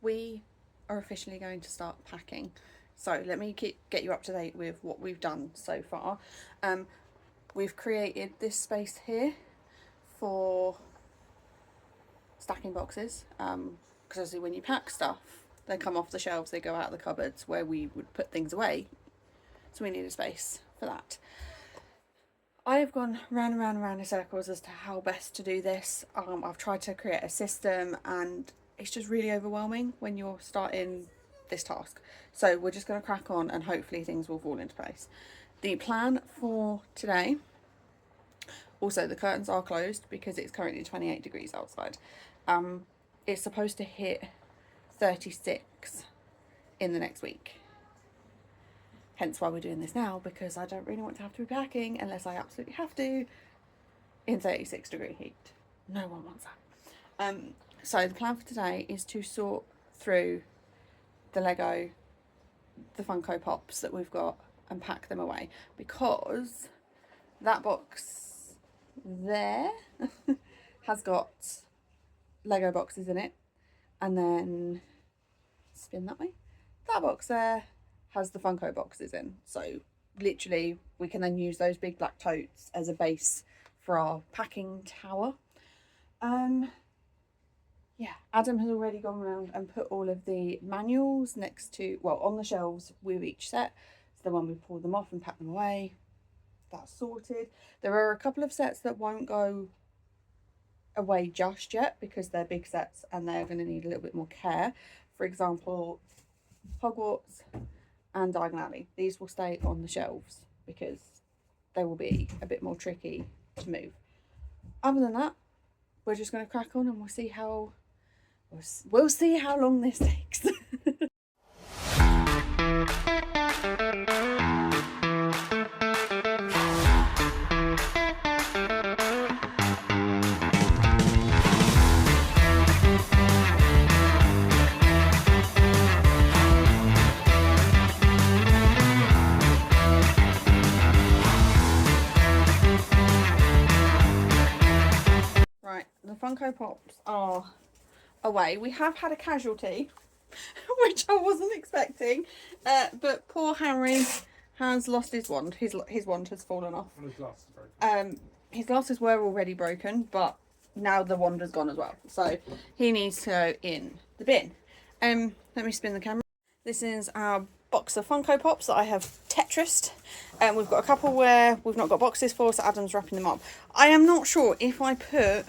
we are officially going to start packing. So let me get you up to date with what we've done so far. We've created this space here for stacking boxes, because obviously when you pack stuff, they come off the shelves, they go out of the cupboards where we would put things away. So we need a space for that. I have gone round and round and round in circles as to how best to do this. I've tried to create a system and it's just really overwhelming when you're starting this task. So we're just going to crack on and hopefully things will fall into place. The plan for today, also the curtains are closed because it's currently 28 degrees outside. It's supposed to hit 36 in the next week. Hence why we're doing this now, because I don't really want to have to be packing unless I absolutely have to in 36 degree heat. No one wants that. So the plan for today is to sort through the Lego, the Funko Pops that we've got and pack them away, because that box there has got Lego boxes in it, and then spin that way, that box there has the Funko boxes in. So literally we can then use those big black totes as a base for our packing tower. Yeah, Adam has already gone around and put all of the manuals next to, well, on the shelves with each set. So the one we pull them off and pack them away, that's sorted. There are a couple of sets that won't go away just yet because they're big sets and they're going to need a little bit more care. For example, Hogwarts and Diagon Alley. These will stay on the shelves because they will be a bit more tricky to move. Other than that, we're just going to crack on and we'll see how long this takes. Right, the Funko Pops are away. We have had a casualty, which I wasn't expecting, but poor Harry has lost his wand. His wand has fallen off. His glasses broken. His glasses were already broken, but now the wand has gone as well. So he needs to go in the bin. Let me spin the camera. This is our box of Funko Pops that I have Tetrised. We've got a couple where we've not got boxes for, so Adam's wrapping them up. I am not sure if I put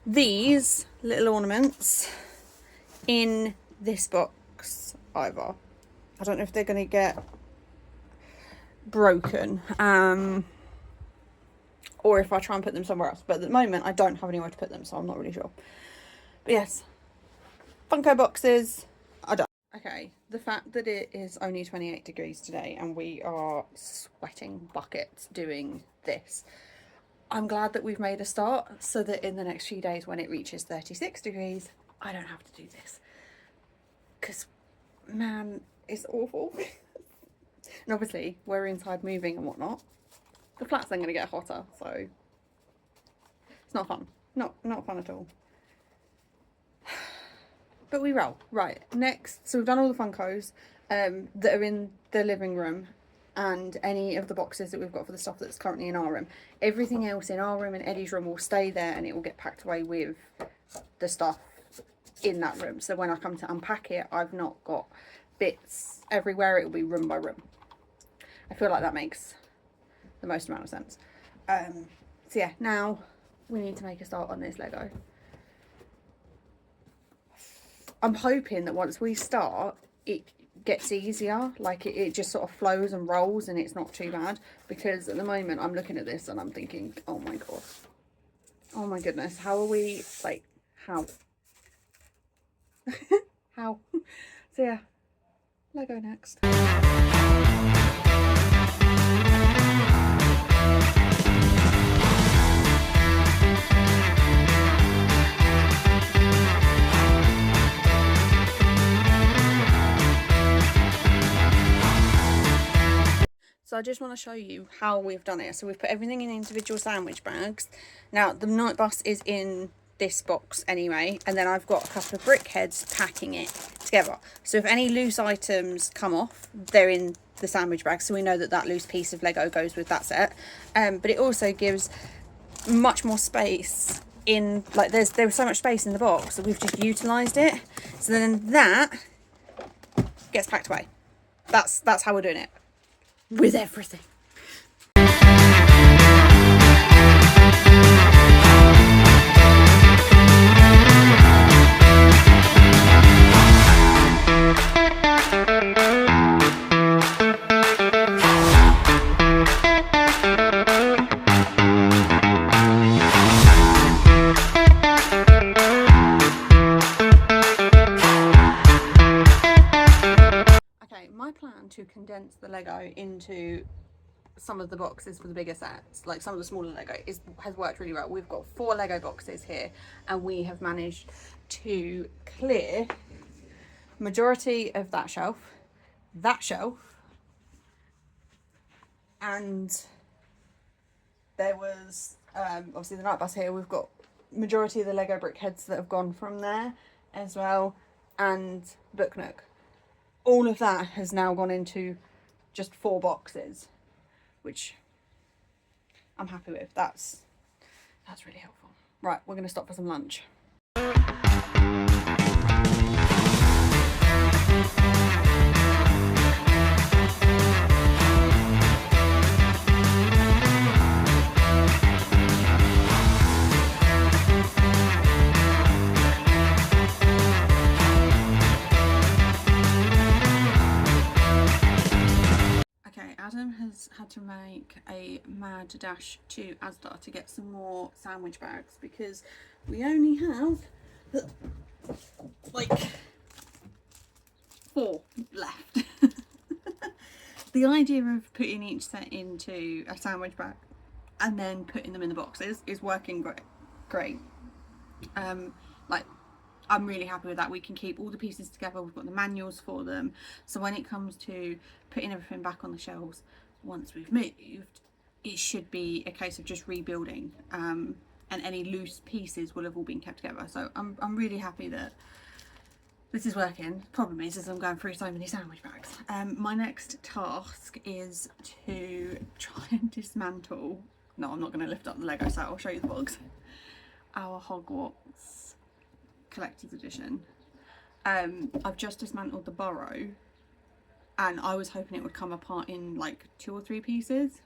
these little ornaments in this box either. I don't know if they're going to get broken, or if I try and put them somewhere else. But at the moment I don't have anywhere to put them, so I'm not really sure. But yes, Funko boxes are done. Okay, the fact that it is only 28 degrees today and we are sweating buckets doing this, I'm glad that we've made a start so that in the next few days when it reaches 36 degrees, I don't have to do this. Because, man, it's awful. And obviously, we're inside moving and whatnot. The flat's then going to get hotter, so it's not fun. Not fun at all. But we roll. Right, next, so we've done all the Funkos that are in the living room and any of the boxes that we've got for the stuff that's currently in our room. Everything else in our room and Eddie's room will stay there and it will get packed away with the stuff in that room. So when I come to unpack it, I've not got bits everywhere. It will be room by room. I feel like that makes the most amount of sense. So yeah, now we need to make a start on this Lego. I'm hoping that once we start, it gets easier, like it just sort of flows and rolls and it's not too bad, because at the moment I'm looking at this and I'm thinking, oh my god, oh my goodness, how are we, like, how how? So yeah, Lego next. So I just want to show you how we've done it. So we've put everything in individual sandwich bags. Now the night bus is in this box anyway, and then I've got a couple of brick heads packing it together. So if any loose items come off, they're in the sandwich bag, so we know that that loose piece of Lego goes with that set. But it also gives much more space in, like there was so much space in the box that we've just utilised it. So then that gets packed away. That's how we're doing it with everything. To condense the Lego into some of the boxes for the bigger sets, like some of the smaller Lego, has worked really well. We've got 4 Lego boxes here, and we have managed to clear majority of that shelf, and there was obviously the night bus here. We've got majority of the Lego brick heads that have gone from there as well, and Book Nook. All of that has now gone into just 4 boxes, which I'm happy with. That's really helpful. Right, we're going to stop for some lunch. Adam has had to make a mad dash to Asda to get some more sandwich bags because we only have like 4 left. The idea of putting each set into a sandwich bag and then putting them in the boxes is working great. Like, I'm really happy with that. We can keep all the pieces together. We've got the manuals for them. So when it comes to putting everything back on the shelves, once we've moved, it should be a case of just rebuilding. And any loose pieces will have all been kept together. So I'm really happy that this is working. Problem is I'm going through so many sandwich bags. My next task is to try and dismantle. No, I'm not going to lift up the Lego set. I'll show you the box. Our Hogwarts collector's edition. I've just dismantled the Burrow, and I was hoping it would come apart in like 2 or 3 pieces.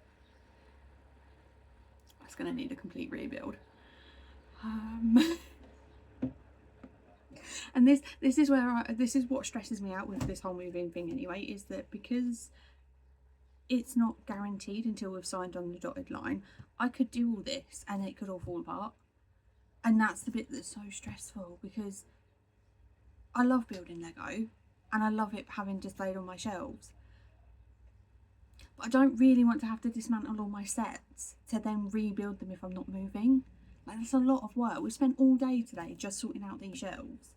It's going to need a complete rebuild. And this is where this is what stresses me out with this whole moving thing anyway, is that because it's not guaranteed until we've signed on the dotted line, I could do all this and it could all fall apart. And that's the bit that's so stressful, because I love building Lego and I love it having displayed on my shelves. But I don't really want to have to dismantle all my sets to then rebuild them if I'm not moving. Like, that's a lot of work. We spent all day today just sorting out these shelves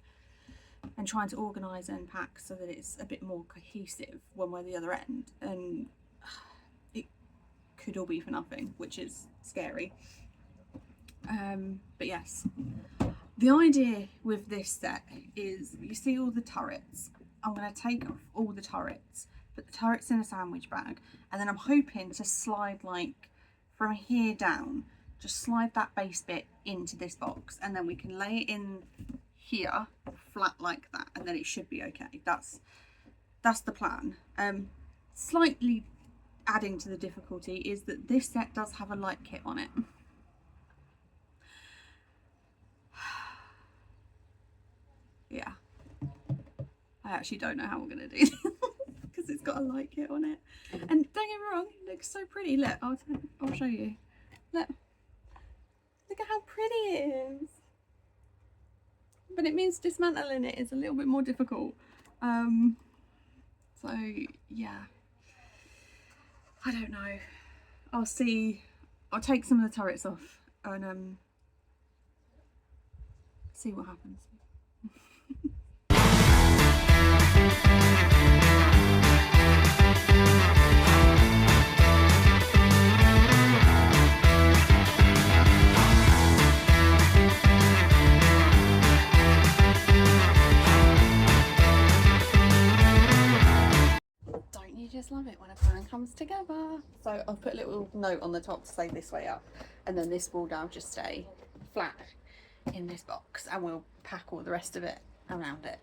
and trying to organise and pack so that it's a bit more cohesive when we're at the other end. And it could all be for nothing, which is scary. But yes, the idea with this set is, you see all the turrets. I'm going to take off all the turrets, put the turrets in a sandwich bag, and then I'm hoping to slide, like, from here down, just slide that base bit into this box, and then we can lay it in here flat like that, and then it should be okay. That's the plan. Slightly adding to the difficulty is that this set does have a light kit on it. Yeah, I actually don't know how we're going to do this because it's got a light kit on it. And don't get me wrong, it looks so pretty. Look, I'll show you. Look at how pretty it is. But it means dismantling it is a little bit more difficult. So yeah, I don't know. I'll see. I'll take some of the turrets off and see what happens. always love it when a plan comes together. So I'll put a little note on the top to say this way up, and then this will now just stay flat in this box, and we'll pack all the rest of it around it.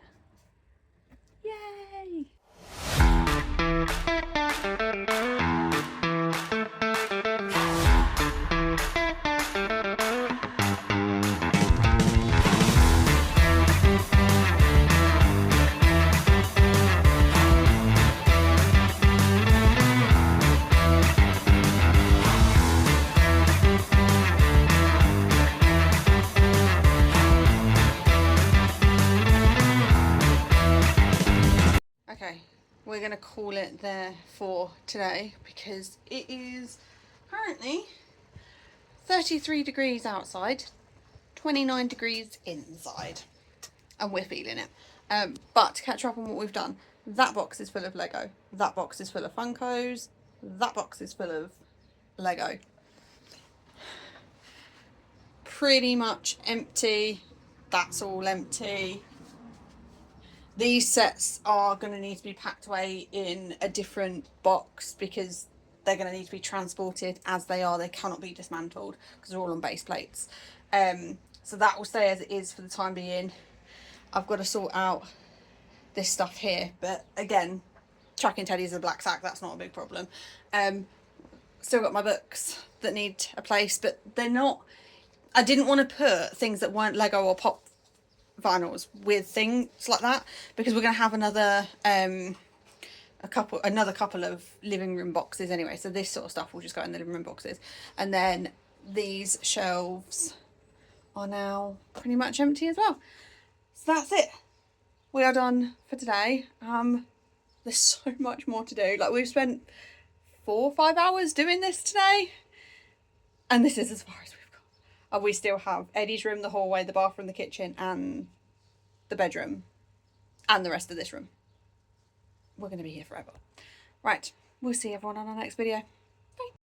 Yay! Okay, we're going to call it there for today because it is currently 33 degrees outside, 29 degrees inside, and we're feeling it. But to catch up on what we've done, that box is full of Lego, that box is full of Funkos, that box is full of Lego. Pretty much empty, that's all empty. These sets are going to need to be packed away in a different box because they're going to need to be transported as they are. They cannot be dismantled because they're all on base plates. So that will stay as it is for the time being. I've got to sort out this stuff here, but again, tracking teddies in a black sack, that's not a big problem. Still got my books that need a place, but they're not, I didn't want to put things that weren't Lego or pop vinyls with things like that because we're going to have another couple of living room boxes anyway, so this sort of stuff will just go in the living room boxes. And then these shelves are now pretty much empty as well. So that's it, we are done for today. There's so much more to do. Like, we've spent 4 or 5 hours doing this today, and this is as far as we've got. And we still have Eddie's room, the hallway, the bathroom, the kitchen, and the bedroom, and the rest of this room. We're going to be here forever. Right, we'll see everyone on our next video.